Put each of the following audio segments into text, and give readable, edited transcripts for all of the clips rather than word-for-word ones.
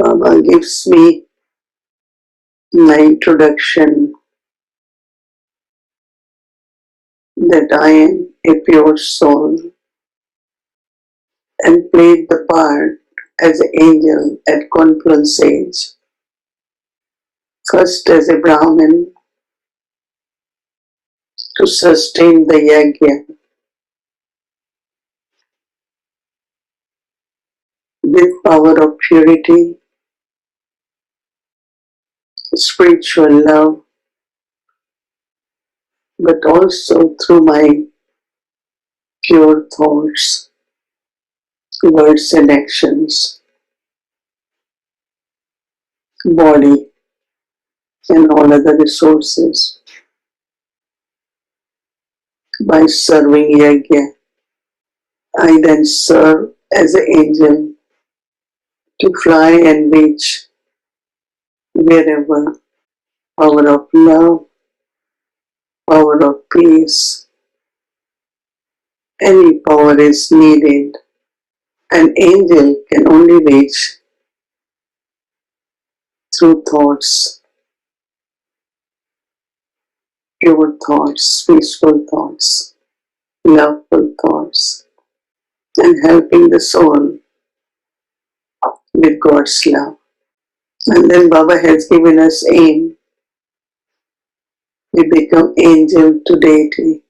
Baba gives me my introduction that I am a pure soul and played the part as an angel at confluence age. First as a Brahmin to sustain the yajna with power of purity, spiritual love, but also through my pure thoughts, words and actions, body and all other resources by serving yajna. I then serve as an angel to fly and reach wherever power of love, power of peace, any power is needed. An angel can only reach through thoughts, pure thoughts, peaceful thoughts, loveful thoughts, and helping the soul with God's love. And then Baba has given us aim. We become angel to deity.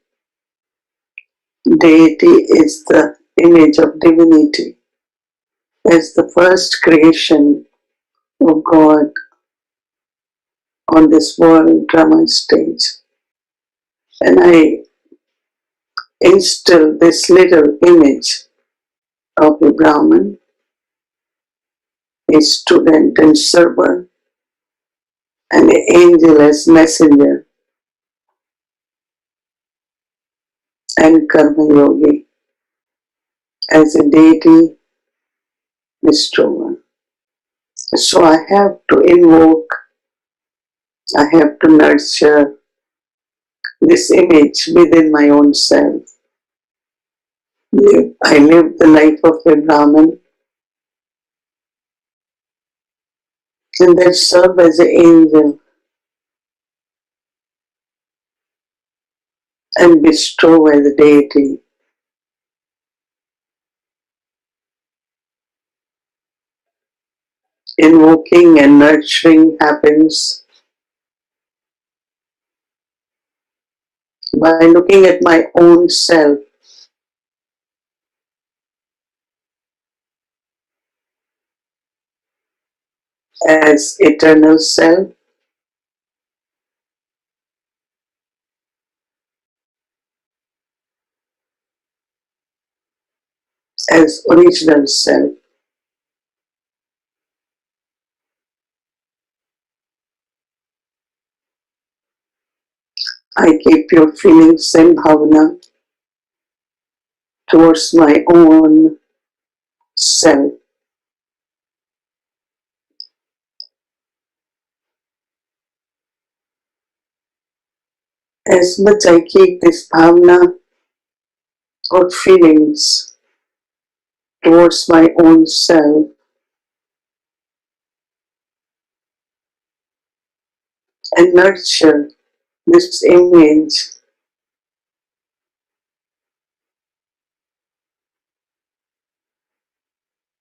Deity is the image of divinity. As the first creation of God on this world drama stage. And I instill this little image of a Brahmin, a student and server, and an angel as messenger, and Karma Yogi as a deity destroyer. So I have to invoke, I have to nurture this image within my own self. I live the life of a Brahmin and then serve as an angel and bestow as a deity. Invoking and nurturing happens by looking at my own self as eternal self, as original self. I keep your feelings and bhavana towards my own self. As much I keep this bhavana or feelings towards my own self, and nurture this image,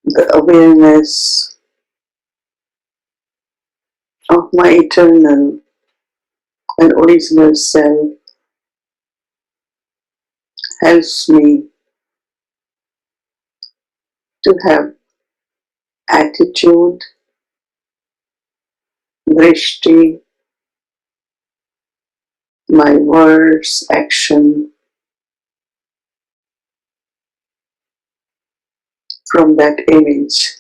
the awareness of my eternal and original self helps me to have attitude, drishti, my words, action from that image.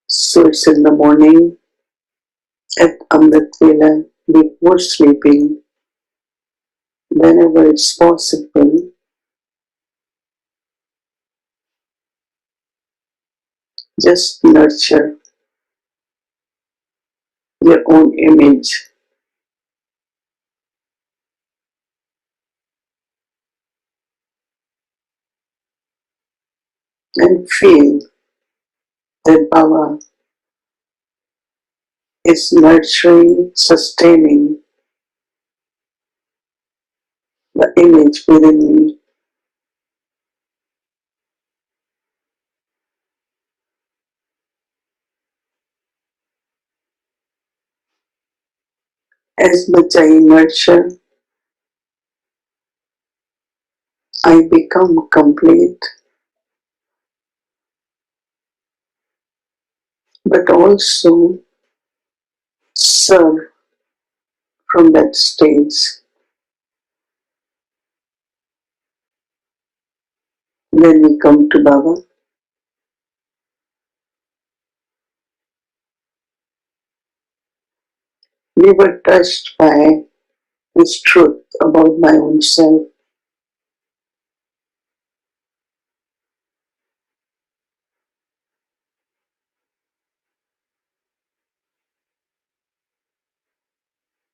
So it's in the morning at Amrit Vela before sleeping, whenever it's possible, just nurture your own image. and feel that Baba is nurturing, sustaining the image within me. As much I nurture, I become complete, but also serve from that stage. When we come to Baba, we were touched by his truth about my own self,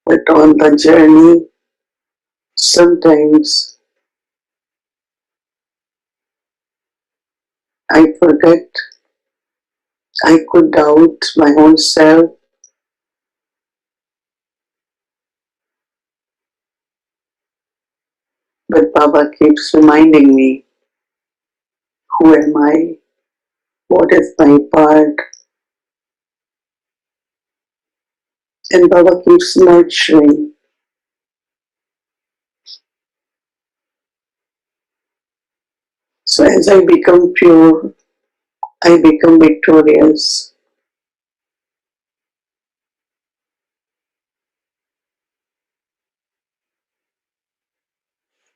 but on the journey, sometimes I forget, I could doubt my own self, but Baba keeps reminding me, who am I? What is my part? And Baba keeps nurturing. So as I become pure, I become victorious,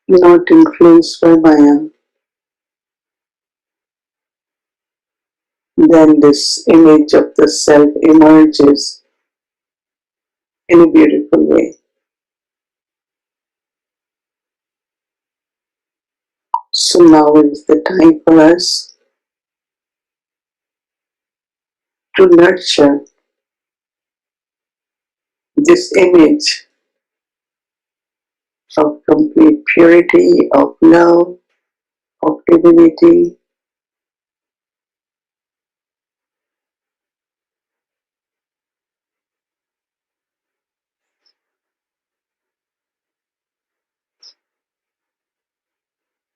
not influenced by Maya. Then this image of the self emerges in a beautiful way. So now is the time for us to nurture this image of complete purity, of love, of divinity,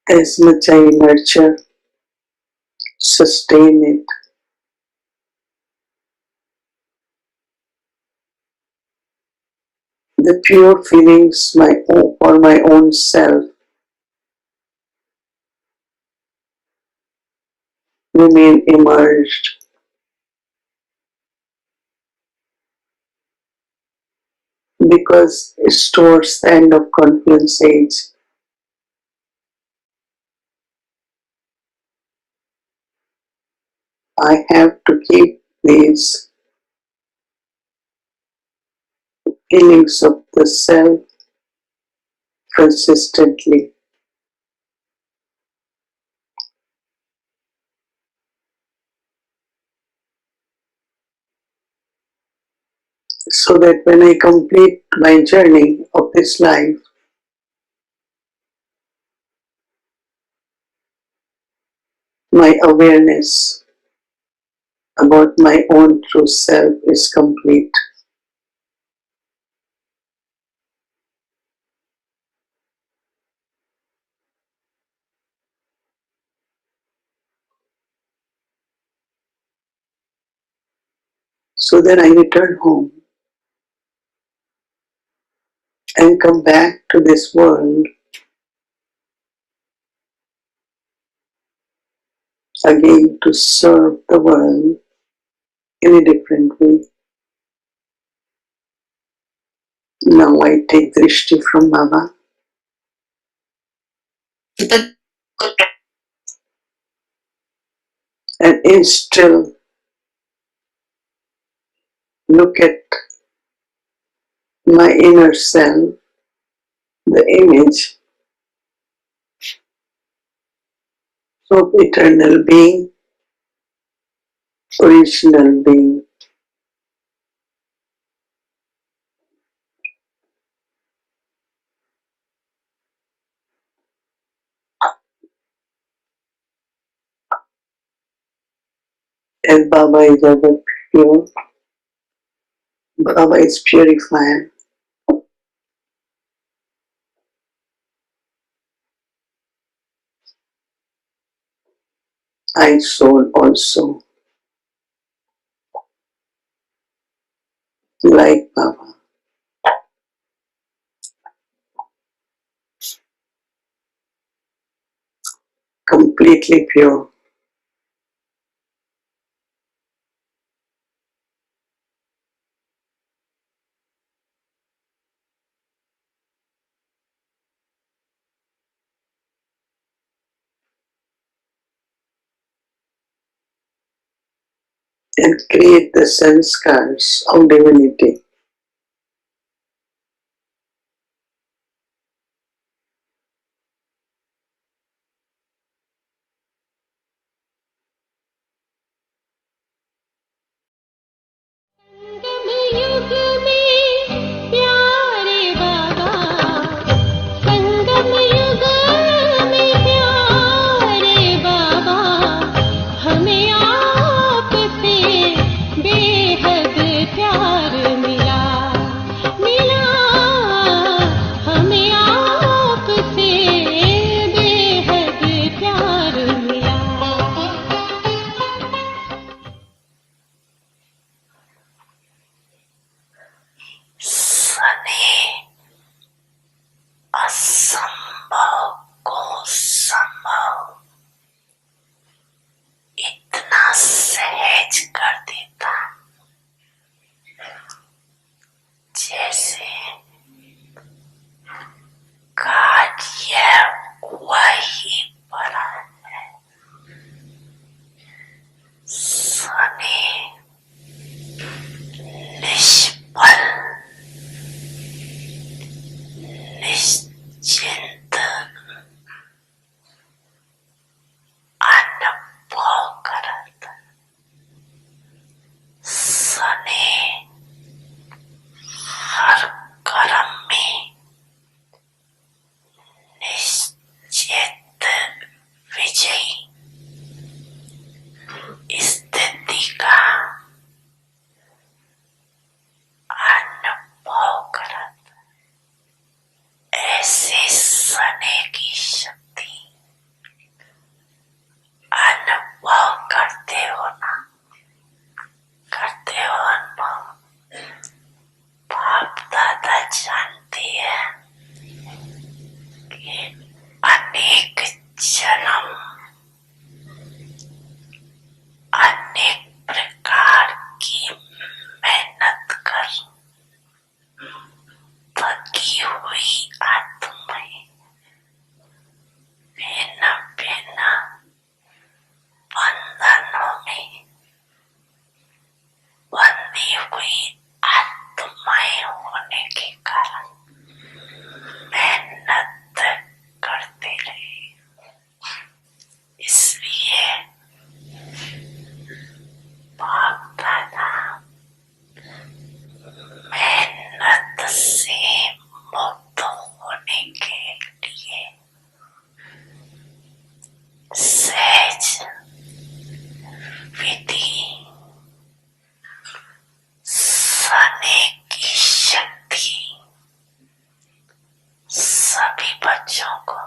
as much I nurture, sustain it. The pure feelings for my own self remain immersed because it stores the end of confluence age. I have to keep these feelings of the self consistently so that when I complete my journey of this life, my awareness about my own true self is complete. So then I return home and come back to this world again to serve the world in a different way. Now I take drishti from Baba and instill, look at my inner self, the image of eternal being, original being. as Baba is ever pure. Baba is purifier. I soul also, like Baba. Completely pure. And create the sanskars of divinity. असंभव को संभव इतना सहज कर देता, जैसे कार्य वही पड़ा है। सने निष्फल निश्चिंत अनुभव करत, सने हर कर्म में निश्चित विजयी स्थिति का अनुभव करत। ऐसे सने की शक्ति अनुभव करते हो ना, करते हो अनुभव। बाप दादा जानते हैं कि अनेक जन्म अनेक प्रकार की मेहनत कर थकी हुई आत्माएं बिना बिना बंधनों में बंधी हुई आत्माएं होने के कारण मेहनत करते रहे। इसलिए बाप दादा मेहनत से मुक्त होने के लिए सहज विधि सने की शक्ति सभी बच्चों को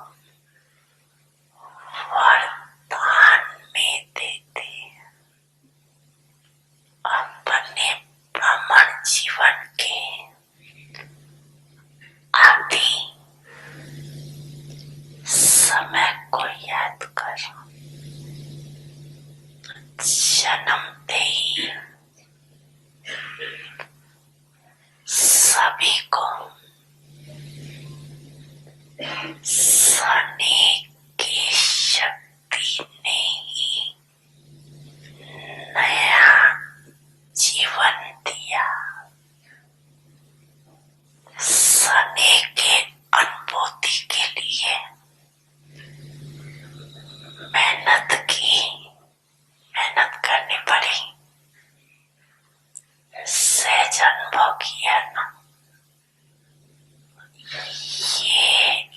वरदान में देते हैं। अपने भ्रमण जीवन के आदि समय को याद करो। जन्मते ही सभी को सने की शक्ति ने ही नया जीवन दिया। सने के अनुभूति के लिए मेहनत करनी पड़ी। सहज अनुभव किया ना, ये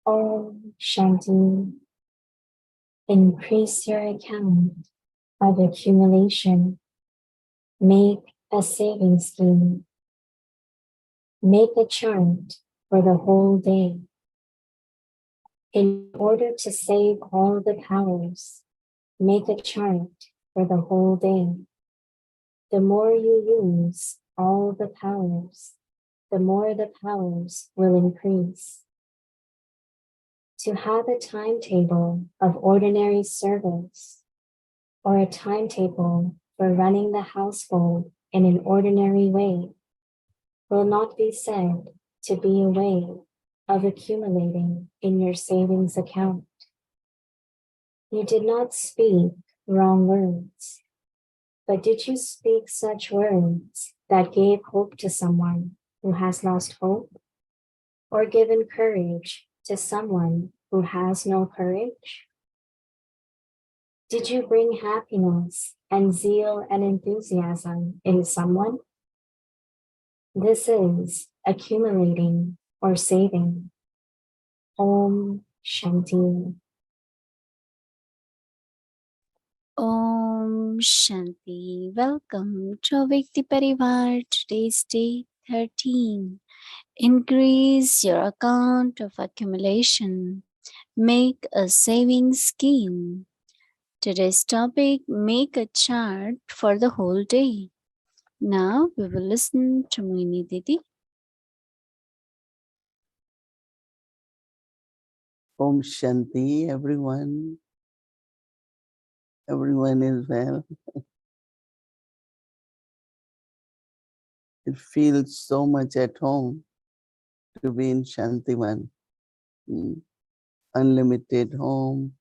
Shanti, increase your account of accumulation. Make a saving scheme. Make a chart for the whole day. In order to save all the powers, make a chart for the whole day. The more you use all the powers, the more the powers will increase. To have a timetable of ordinary service or a timetable for running the household in an ordinary way will not be said to be a way of accumulating in your savings account. You did not speak wrong words, but did you speak such words that gave hope to someone who has lost hope, or given courage to someone who has no courage? Did you bring happiness and zeal and enthusiasm in someone? This is accumulating or saving. Om Shanti. Om Shanti. Welcome to Vyakti Parivar. Today's day 13. Increase your account of accumulation. Make a saving scheme. Today's topic, make a chart for the whole day. Now we will listen to Mohini Didi. Om Shanti, everyone. Everyone is well. It feels so much at home to be in Shantivan. Unlimited home,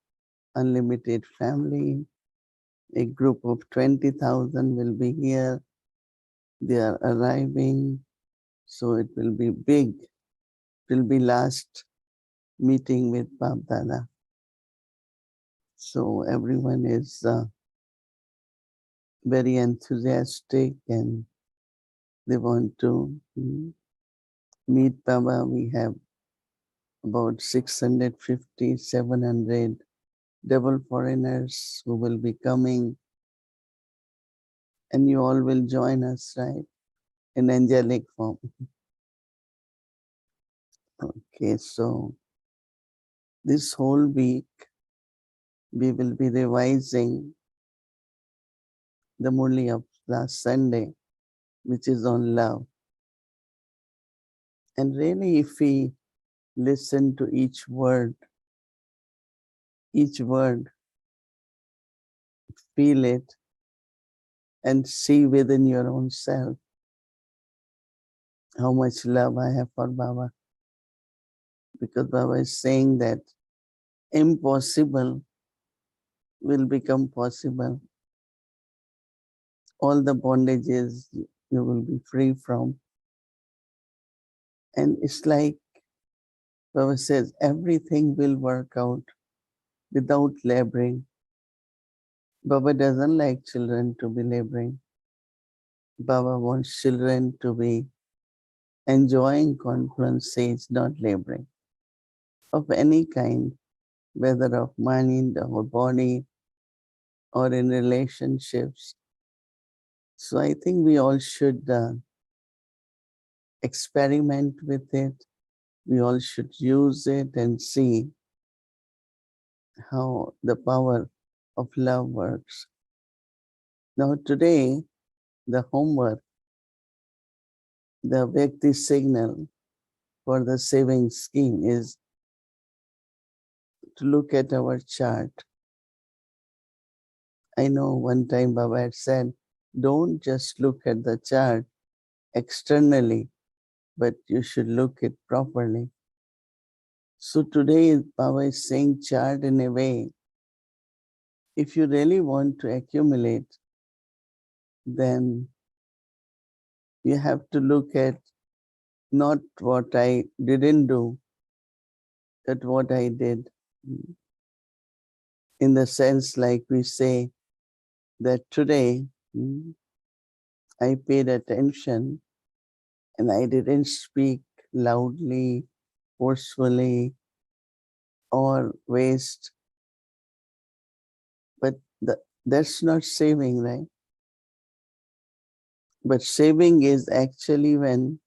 unlimited family. A group of 20,000 will be here. They are arriving. So it will be big. It will be last meeting with Bab Dada. So everyone is very enthusiastic and they want to meet Baba. We have about 650, 700 double foreigners who will be coming, and you all will join us, right? In angelic form. Okay, so this whole week we will be revising the Murli of last Sunday, which is on love. And really, if we listen to each word, feel it, and see within your own self how much love I have for Baba. Because Baba is saying that impossible will become possible. All the bondages you will be free from. And it's like Baba says, everything will work out without laboring. Baba doesn't like children to be laboring. Baba wants children to be enjoying confluence stage, not laboring. Of any kind, whether of mind or body or in relationships. So I think we all should experiment with it. We all should use it and see how the power of love works. Now today, the homework, the Vyakti signal for the saving scheme is to look at our chart. I know one time Baba had said, don't just look at the chart externally, but you should look it properly. So today Baba is saying chart in a way, if you really want to accumulate, then you have to look at not what I didn't do, but what I did. In the sense, like we say, that today I paid attention and I didn't speak loudly, forcefully, or waste. But that's not saving, right? But saving is actually when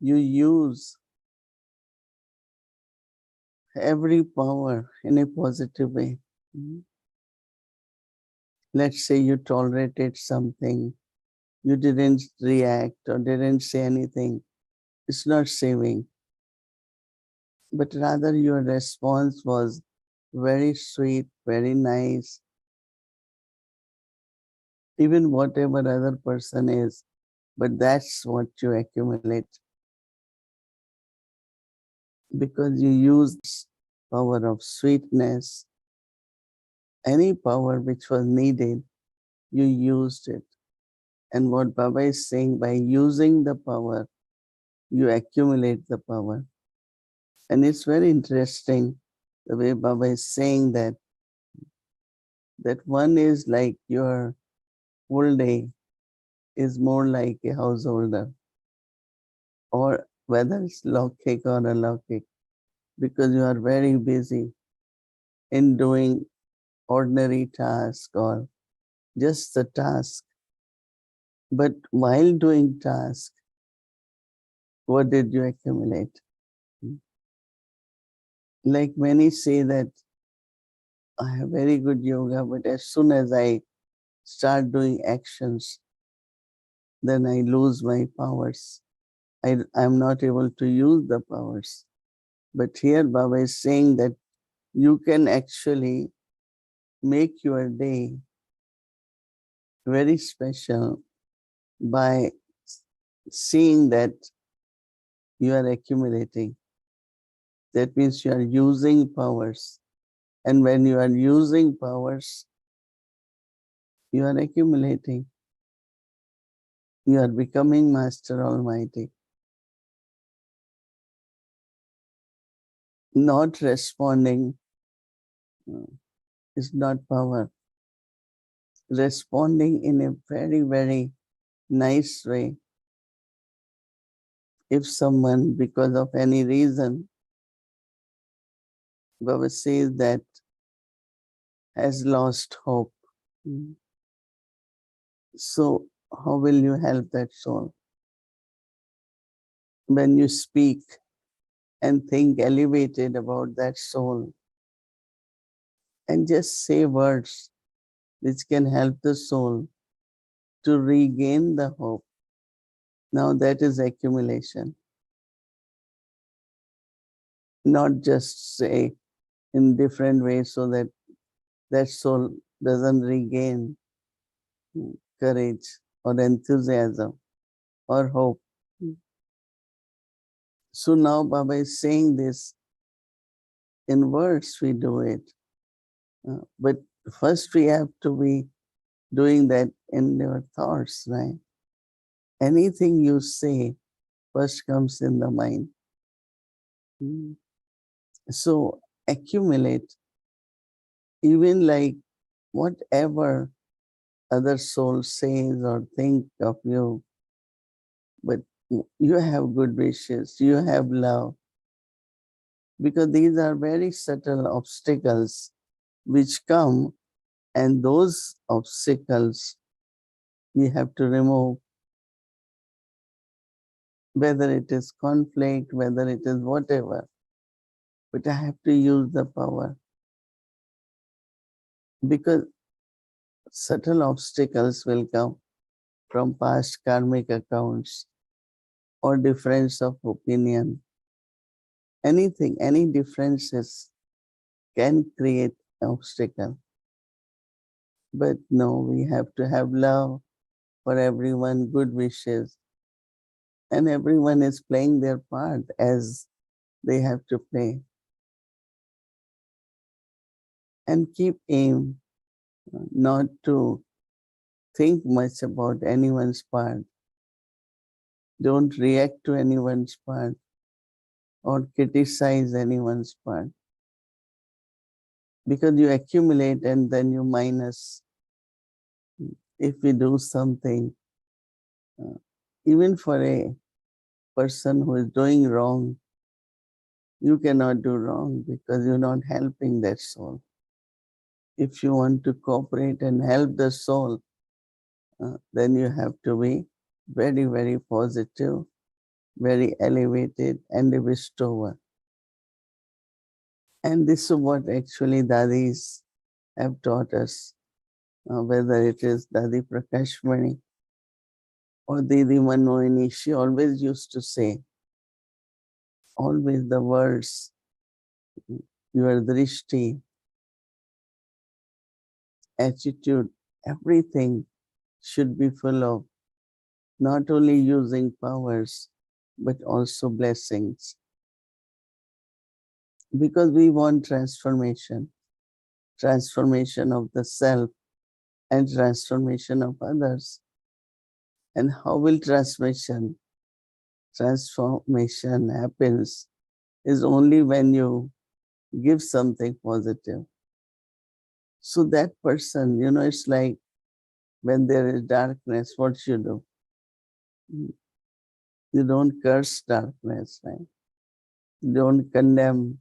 you use every power in a positive way. Mhm. Let's say you tolerated something, you didn't react or didn't say anything. It's not saving, but rather your response was very sweet, very nice, even whatever other person is, but that's what you accumulate because you use power of sweetness, any power which was needed, you used it. And what Baba is saying, by using the power, you accumulate the power. And it's very interesting the way Baba is saying that one is like your whole day is more like a householder, or whether it's Lokik or Alaukik, because you are very busy in doing ordinary task or just the task. But while doing task, what did you accumulate? Like many say that I have very good yoga, but as soon as I start doing actions, then I lose my powers. I'm not able to use the powers. But here Baba is saying that you can actually make your day very special by seeing that you are accumulating. That means you are using powers. And when you are using powers, you are accumulating. You are becoming Master Almighty. Not responding uh, is not power. Responding in a very, very nice way. If someone, because of any reason, Baba says that has lost hope. So how will you help that soul? When you speak and think elevated about that soul and just say words which can help the soul to regain the hope. Now that is accumulation. Not just say in different ways so that that soul doesn't regain courage or enthusiasm or hope. So now Baba is saying this in words, we do it. But first we have to be doing that in your thoughts, right? Anything you say first comes in the mind. Mm. So accumulate, even like whatever other soul says or think of you, but you have good wishes, you have love, because these are very subtle obstacles which come, and those obstacles we have to remove, whether it is conflict, whether it is whatever, but I have to use the power because subtle obstacles will come from past karmic accounts or difference of opinion. Anything, any differences can create obstacle. But no, we have to have love for everyone, good wishes, and everyone is playing their part as they have to play. And keep aim not to think much about anyone's part. Don't react to anyone's part or criticize anyone's part because you accumulate and then you minus. If we do something, uh, even for a person who is doing wrong, You cannot do wrong because you're not helping that soul. If you want to cooperate and help the soul, then you have to be very, very positive, very elevated, and a bestower. And this is what actually Dadis have taught us, whether it is Dadi Prakashmani or Didi Mohini. She always used to say, always the words, your drishti, attitude, everything should be full of not only using powers, but also blessings. Because we want transformation of the self and transformation of others. And how will transformation happens is only when you give something positive. So that person, it's like when there is darkness, what you do? You don't curse darkness, right? You don't condemn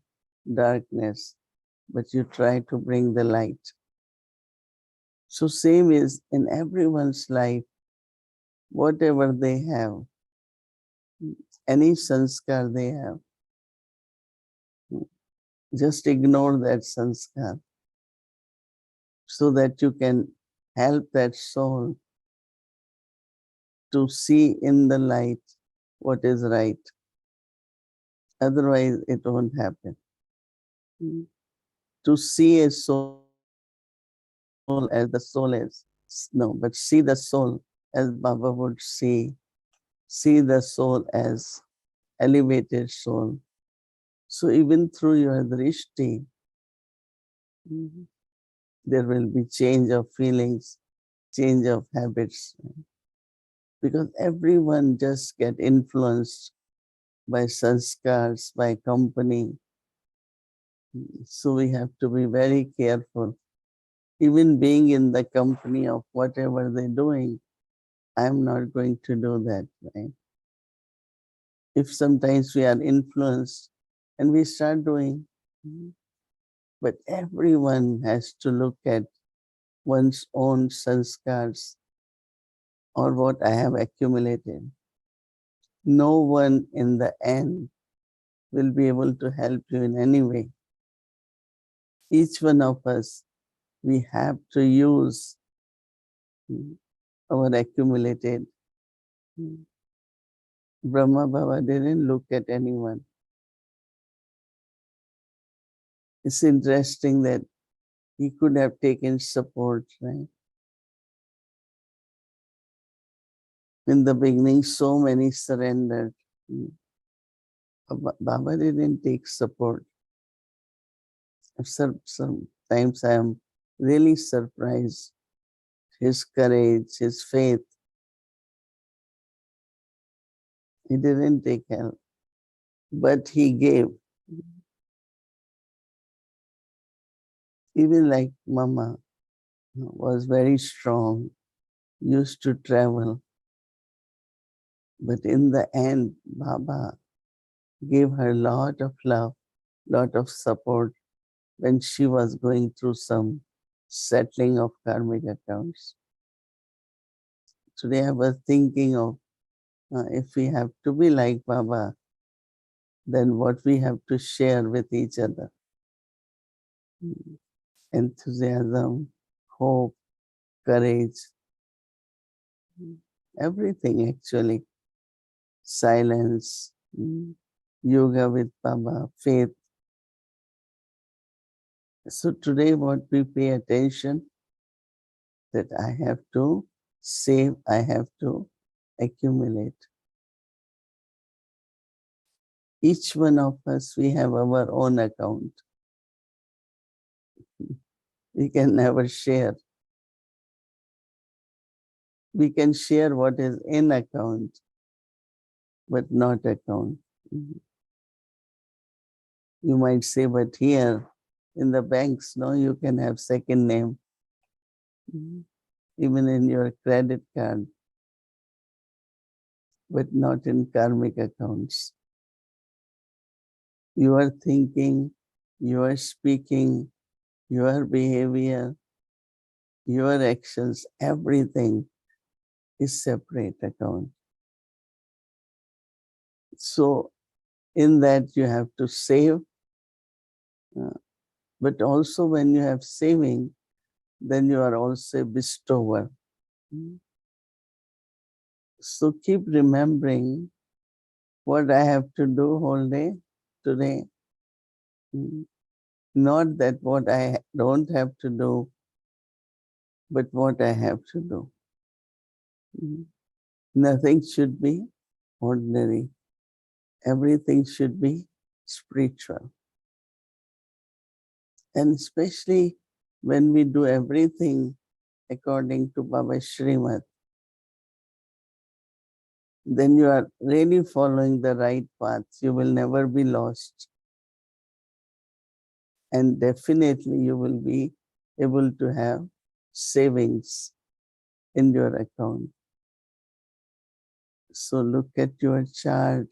darkness, but you try to bring the light. So same is in everyone's life, whatever they have, any sanskar they have, just ignore that sanskar so that you can help that soul to see in the light what is right. Otherwise, it won't happen. To see a soul as the soul is, no, but see the soul as Baba would see the soul as elevated soul. So even through your drishti, there will be change of feelings, change of habits, because everyone just get influenced by sanskars, by company. So we have to be very careful. Even being in the company of whatever they're doing, I'm not going to do that, right? If sometimes we are influenced and we start doing, but everyone has to look at one's own sanskars or what I have accumulated. No one in the end will be able to help you in any way. Each one of us, we have to use our accumulated. Brahma Baba didn't look at anyone. It's interesting that he could have taken support, right? In the beginning, so many surrendered. Baba didn't take support. Sometimes I am really surprised. His courage, his faith, he didn't take help, but he gave. Even like Mama was very strong, used to travel, but in the end, Baba gave her a lot of love, lot of support when she was going through some settling of karmic accounts. Today I was thinking of if we have to be like Baba, then what we have to share with each other. Enthusiasm, hope, courage, everything actually. Silence, yoga with Baba, faith. So today what we pay attention that I have to save, I have to accumulate. Each one of us, we have our own account. We can never share. We can share what is in account, but not account. You might say, but here in the banks, no, you can have second name. Even in your credit card, but not in karmic accounts. Your thinking, your speaking, your behavior, your actions, everything is separate account. So in that you have to save, but also when you have saving, then you are also a bestower. So keep remembering what I have to do whole day today. Not that what I don't have to do, but what I have to do. Nothing should be ordinary. Everything should be spiritual. And especially when we do everything according to Baba's Srimad, then you are really following the right path. You will never be lost. And definitely you will be able to have savings in your account. So look at your chart,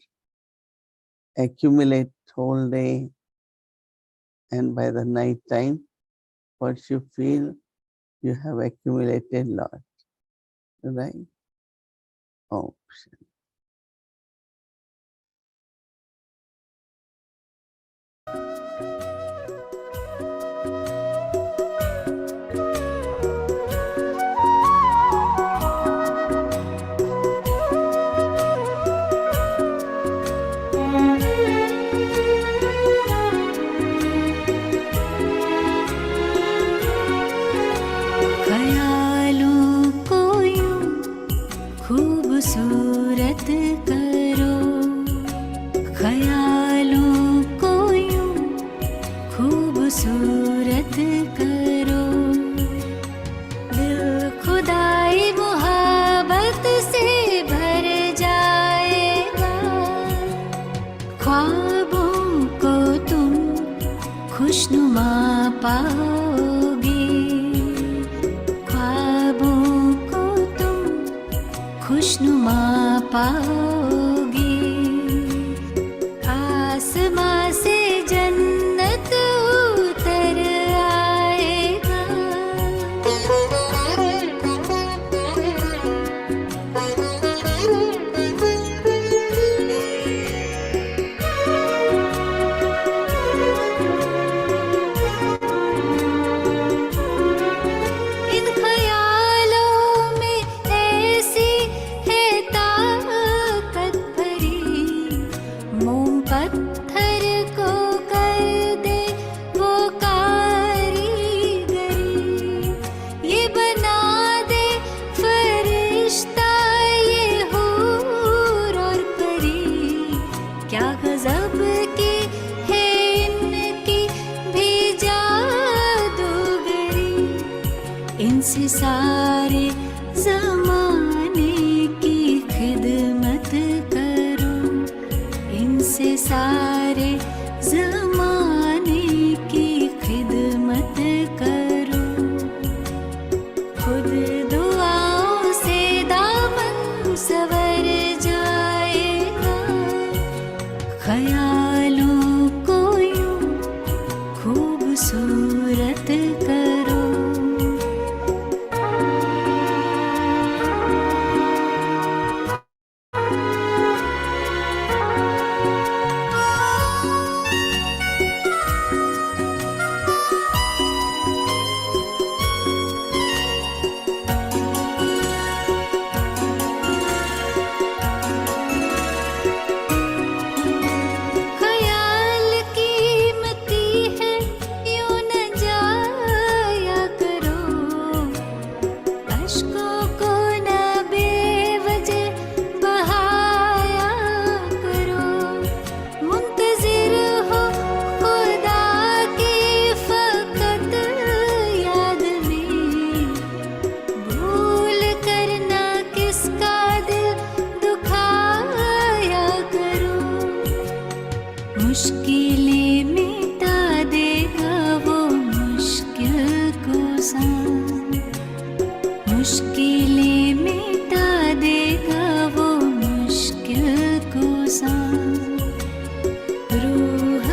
accumulate whole day, and by the night time, what you feel, you have accumulated lot, right? Oh. ख्यालों को यूं खूबसूरत करो, ख्यालों को यूं खूबसूरत करो, दिल खुदाई मोहब्बत से भर जाएगा, ख्वाबों को तुम खुशनुमा पाओगे, ख्वाबों को तुम खुशनुमा पाओगे, आसमां से जन्नत उतर आएगा, इन ख्यालों में ऐसी है ताकत भरी, मोम पत्थर को कर दे वो कारीगरी, ये बना दे फरिश्ता ये हूर और परी, क्या गजब की है इनकी भी जादूगरी, इनसे सारे ज़माने की खिदमत करो, इनसे सारे ज़माने की खिदमत करो, खुद दुआओं से दामन सवर जाएगा, ख्यालों को यूं खूबसूरत करो। ख्याल कीमती है यूं न जाया करो, अश्कों को न बेवजह बहाया करो, मुंतजिर हो खुदा की फकत याद में, भूल करना किसका दिल दुखाया करो, मुश्किलें मिटा देगा वो मुश्किल कुसान, मुश्किलें मिटा देगा वो मुश्किल कुसान, रूह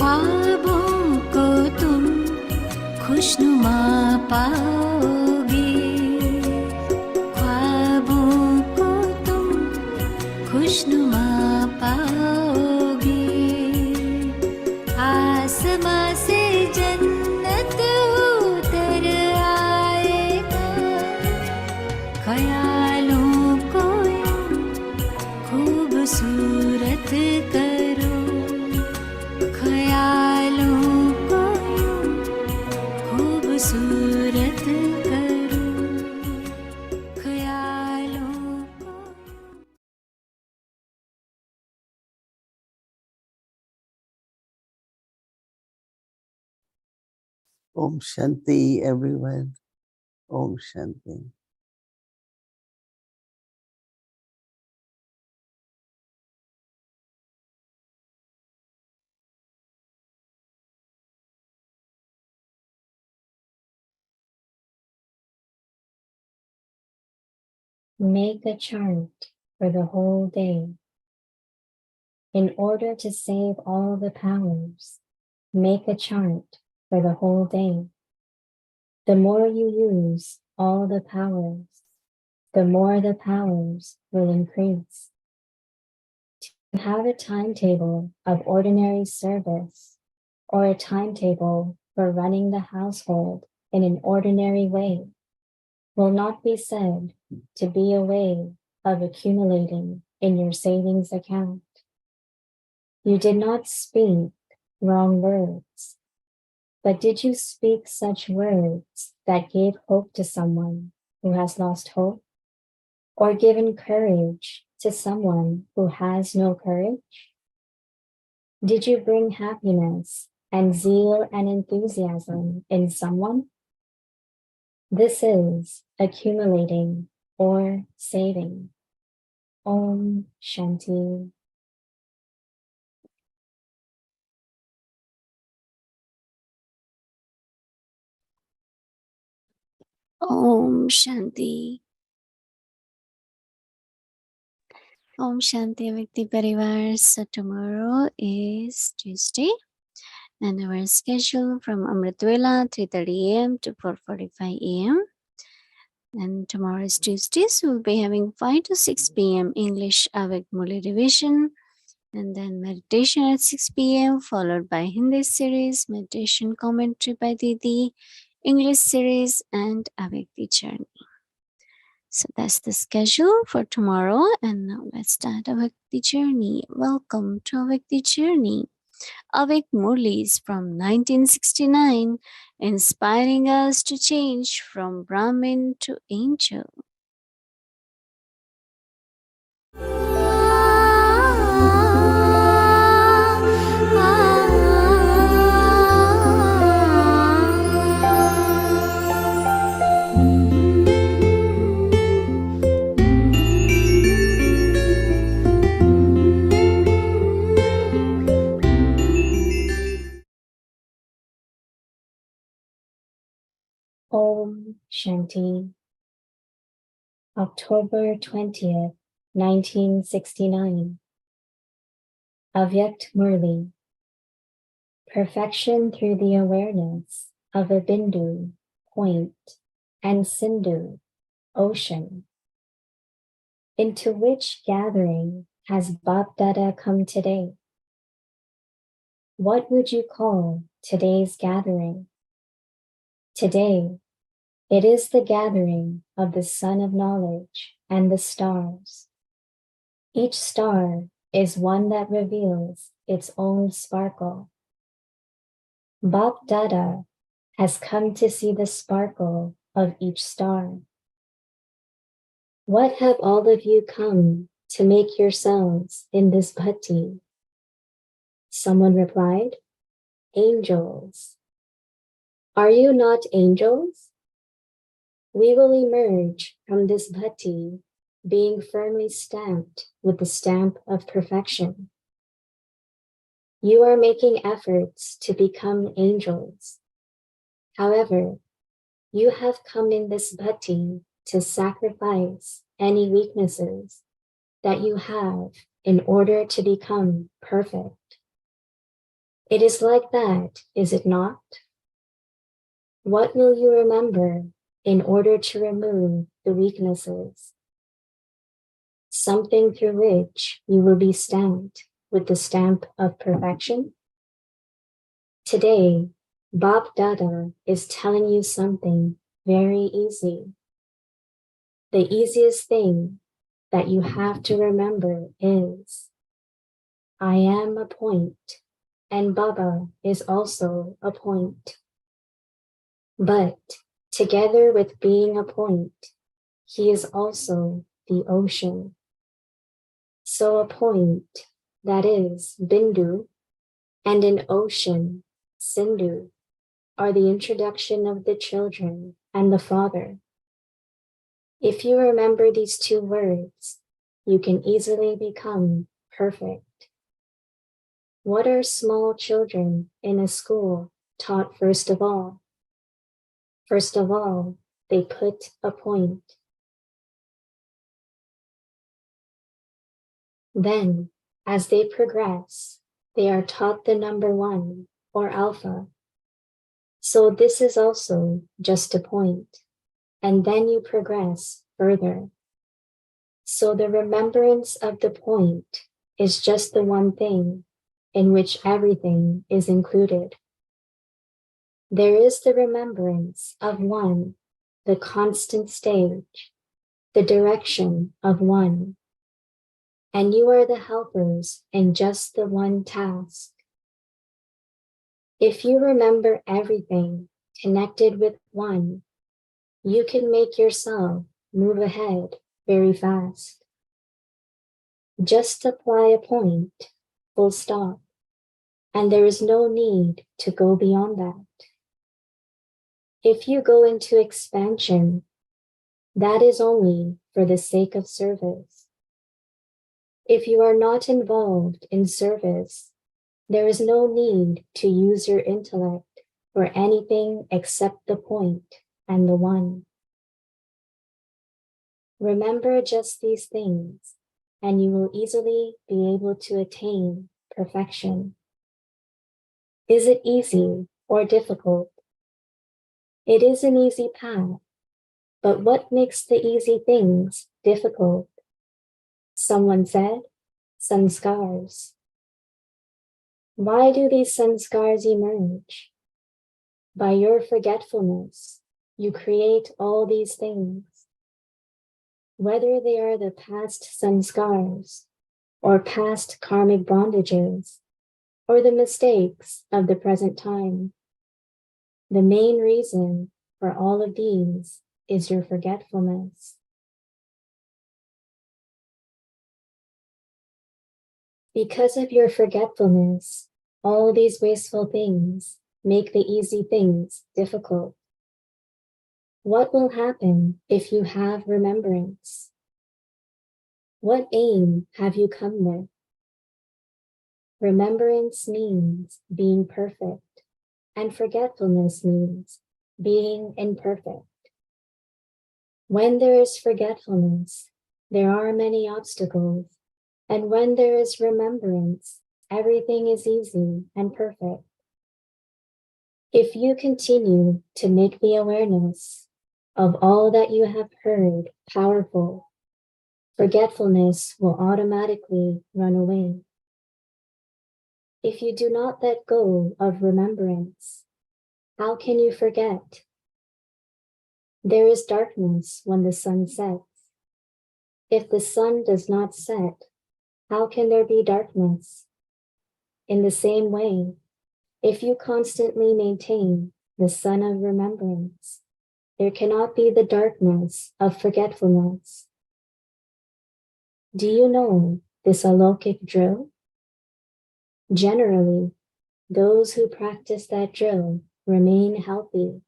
ख्वाबों को तुम खुशनुमा पाओगे, ख्वाबों को तुम खुशनुमा पाओगे। आसमां से जन्नत उतर आएगा, ख्यालों को यूं खूबसूरत करो, ख्यालों को यूं खूबसूरत करो, ख्यालों को। Om Shanti, everyone. Om Shanti. Make a chart for the whole day. In order to save all the powers, make a chart for the whole day. The more you use all the powers, the more the powers will increase. To have a timetable of ordinary service or a timetable for running the household in an ordinary way will not be said to be a way of accumulating in your savings account. You did not speak wrong words, but did you speak such words that gave hope to someone who has lost hope, or given courage to someone who has no courage? Did you bring happiness and zeal and enthusiasm in someone? This is accumulating or saving. Om Shanti. Om Shanti. Om Shanti Vikti Parivar. So tomorrow is Tuesday and our schedule from Amritvela 3:30 a.m. to 4:45 a.m. And tomorrow is Tuesday, so we'll be having 5 to 6 p.m. English avec Muli revision, and then meditation at 6 p.m. followed by Hindi series, meditation commentary by Didi, English series, and avec the journey. So that's the schedule for tomorrow. And now let's start avec the journey. Welcome to avec the journey. Avec Murlis from 1969, inspiring us to change from Brahmin to angel. Om Shanti. October 20th, 1969. Avyakt Murli. Perfection through the awareness of a bindu, point, and sindhu, ocean. Into which gathering has Bap Dada come today? What would you call today's gathering? Today, it is the gathering of the sun of knowledge and the stars. Each star is one that reveals its own sparkle. Bap Dada has come to see the sparkle of each star. What have all of you come to make yourselves in this bhatti? Someone replied, angels. Are you not angels? We will emerge from this bhatti being firmly stamped with the stamp of perfection. You are making efforts to become angels. However, you have come in this bhatti to sacrifice any weaknesses that you have in order to become perfect. It is like that, is it not? What will you remember in order to remove the weaknesses? Something through which you will be stamped with the stamp of perfection? Today, Bab Dada is telling you something very easy. The easiest thing that you have to remember is, I am a point, and Baba is also a point. But together with being a point, he is also the ocean. So a point, that is Bindu, and an ocean, Sindhu, are the introduction of the children and the Father. If you remember these two words, you can easily become perfect. What are small children in a school taught first of all? First of all, they put a point. Then, as they progress, they are taught the number 1 or alpha. So this is also just a point, and then you progress further. So the remembrance of the point is just the one thing in which everything is included. There is the remembrance of one, the constant stage, the direction of one, and you are the helpers in just the one task. If you remember everything connected with one, you can make yourself move ahead very fast. Just apply a point, full stop, and there is no need to go beyond that. If you go into expansion, that is only for the sake of service. If you are not involved in service, there is no need to use your intellect for anything except the point and the one. Remember just these things, and you will easily be able to attain perfection. Is it easy or difficult? It is an easy path, but what makes the easy things difficult? Someone said, sanskars. Why do these sanskars emerge? By your forgetfulness, you create all these things. Whether they are the past sanskars, or past karmic bondages, or the mistakes of the present time, the main reason for all of these is your forgetfulness. Because of your forgetfulness, all these wasteful things make the easy things difficult. What will happen if you have remembrance? What aim have you come with? Remembrance means being perfect, and forgetfulness means being imperfect. When there is forgetfulness, there are many obstacles, and when there is remembrance, everything is easy and perfect. If you continue to make the awareness of all that you have heard powerful, forgetfulness will automatically run away. If you do not let go of remembrance, how can you forget? There is darkness when the sun sets. If the sun does not set, how can there be darkness? In the same way, if you constantly maintain the sun of remembrance, there cannot be the darkness of forgetfulness. Do you know this alokik drill? Generally, those who practice that drill remain healthy.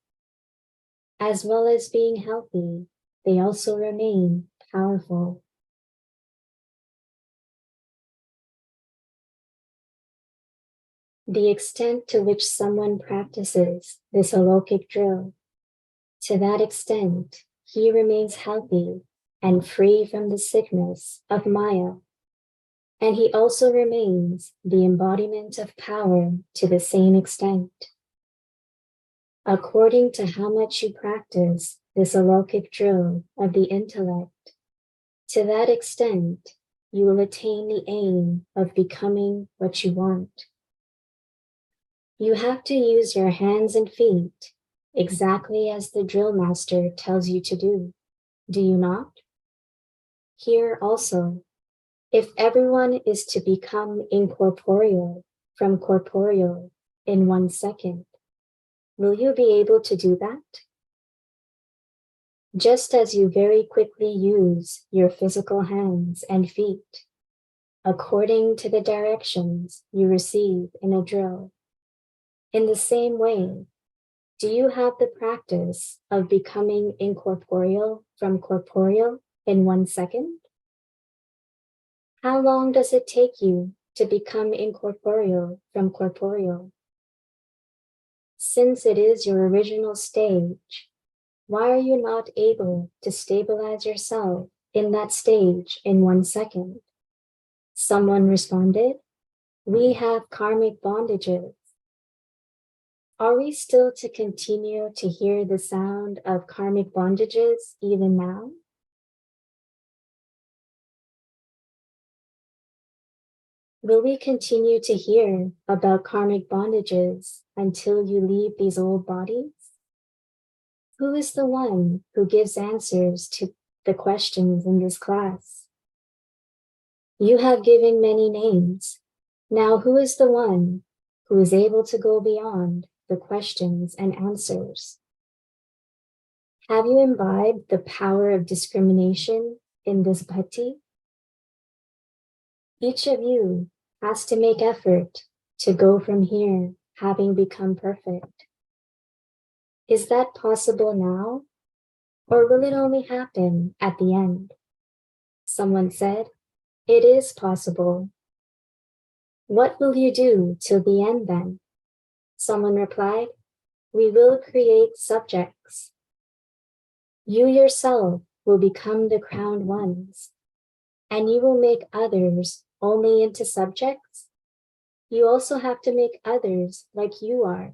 As well as being healthy, they also remain powerful. The extent to which someone practices this alokik drill, to that extent, he remains healthy and free from the sickness of Maya. And he also remains the embodiment of power to the same extent. According to how much you practice this alaukic drill of the intellect, to that extent, you will attain the aim of becoming what you want. You have to use your hands and feet exactly as the drill master tells you to do you not? Here also, if everyone is to become incorporeal from corporeal in 1 second, will you be able to do that? Just as you very quickly use your physical hands and feet, according to the directions you receive in a drill, in the same way, do you have the practice of becoming incorporeal from corporeal in 1 second? How long does it take you to become incorporeal from corporeal? Since it is your original stage, why are you not able to stabilize yourself in that stage in 1 second? Someone responded, we have karmic bondages. Are we still to continue to hear the sound of karmic bondages even now? Will we continue to hear about karmic bondages until you leave these old bodies? Who is the one who gives answers to the questions in this class? You have given many names. Now who is the one who is able to go beyond the questions and answers? Have you imbibed the power of discrimination in this bhakti? Each of you has to make effort to go from here having become perfect. Is that possible now, or will it only happen at the end? Someone said, it is possible. What will you do till the end then? Someone replied, we will create subjects. You yourself will become the crowned ones, and you will make others only into subjects. You also have to make others like you are.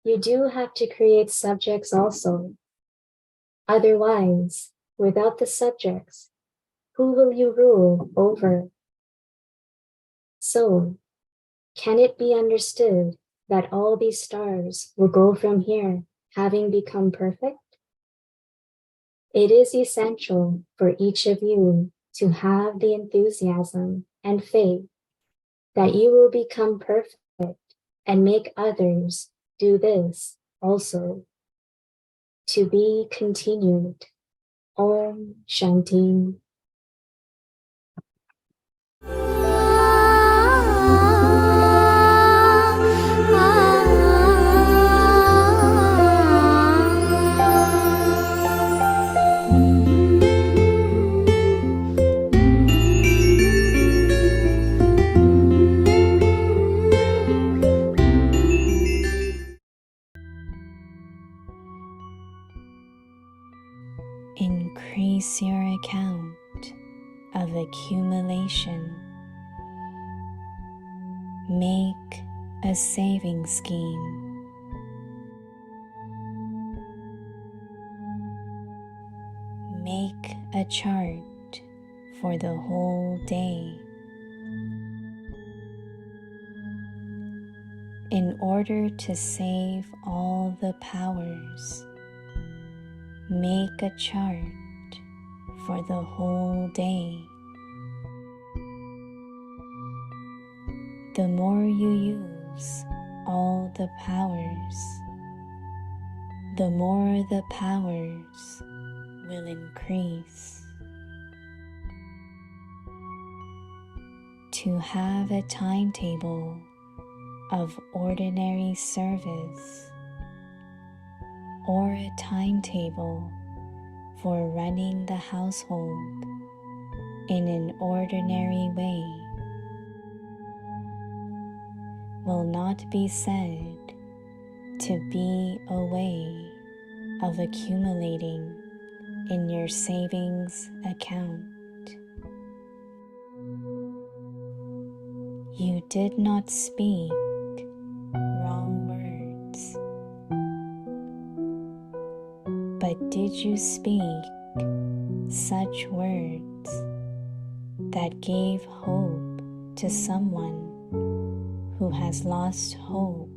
You do have to create subjects also. Otherwise, without the subjects, who will you rule over? So, can it be understood that all these stars will go from here having become perfect? It is essential for each of you to have the enthusiasm and faith that you will become perfect and make others do this also. To be continued. Om Shanti. Increase your account of accumulation. Make a saving scheme. Make a chart for the whole day. In order to save all the powers, make a chart for the whole day. The more you use all the powers, the more the powers will increase. To have a timetable of ordinary service or a timetable for running the household in an ordinary way will not be said to be a way of accumulating in your savings account. You did not speak wrong words, but did you speak such words that gave hope to someone who has lost hope,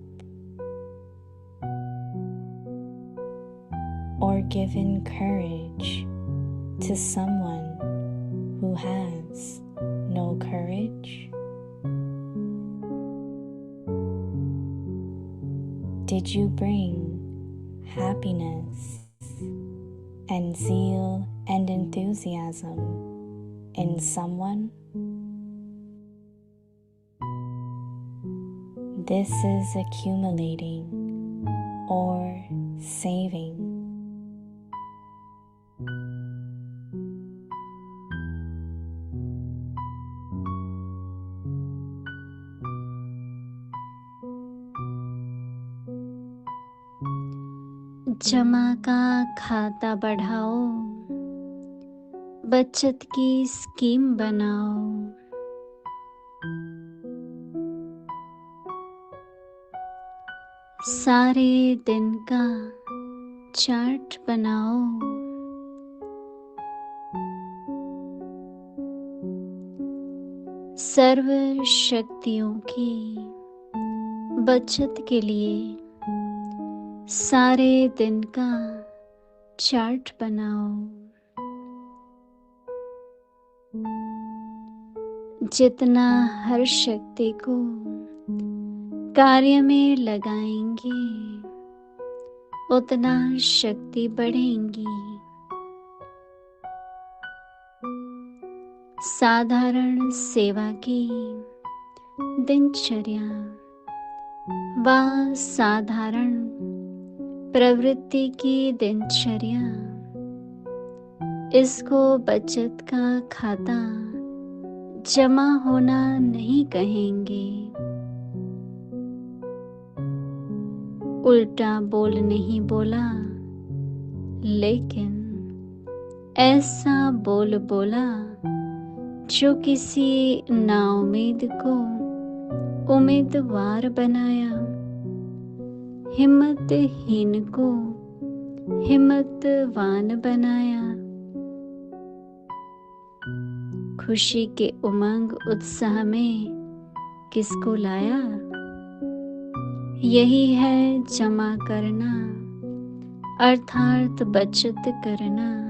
or given courage to someone who has no courage? Did you bring happiness and zeal and enthusiasm in someone? This is accumulating or saving. जमा का खाता बढ़ाओ, बचत की scheme बनाओ। सारे दिन का चार्ट बनाओ। सर्व शक्तियों की बचत के लिए सारे दिन का चार्ट बनाओ। जितना हर शक्ति को कार्य में लगाएंगे, उतना शक्ति बढ़ेंगी। साधारण सेवा की दिनचर्या व साधारण प्रवृत्ति की दिनचर्या, इसको बचत का खाता जमा होना नहीं कहेंगे। उल्टा बोल नहीं बोला, लेकिन ऐसा बोल बोला जो किसी नाउम्मीद को उम्मीदवार बनाया, हिम्मतहीन को हिम्मतवान बनाया। खुशी के उमंग उत्साह में किसको लाया? यही है जमा करना, अर्थात बचत करना।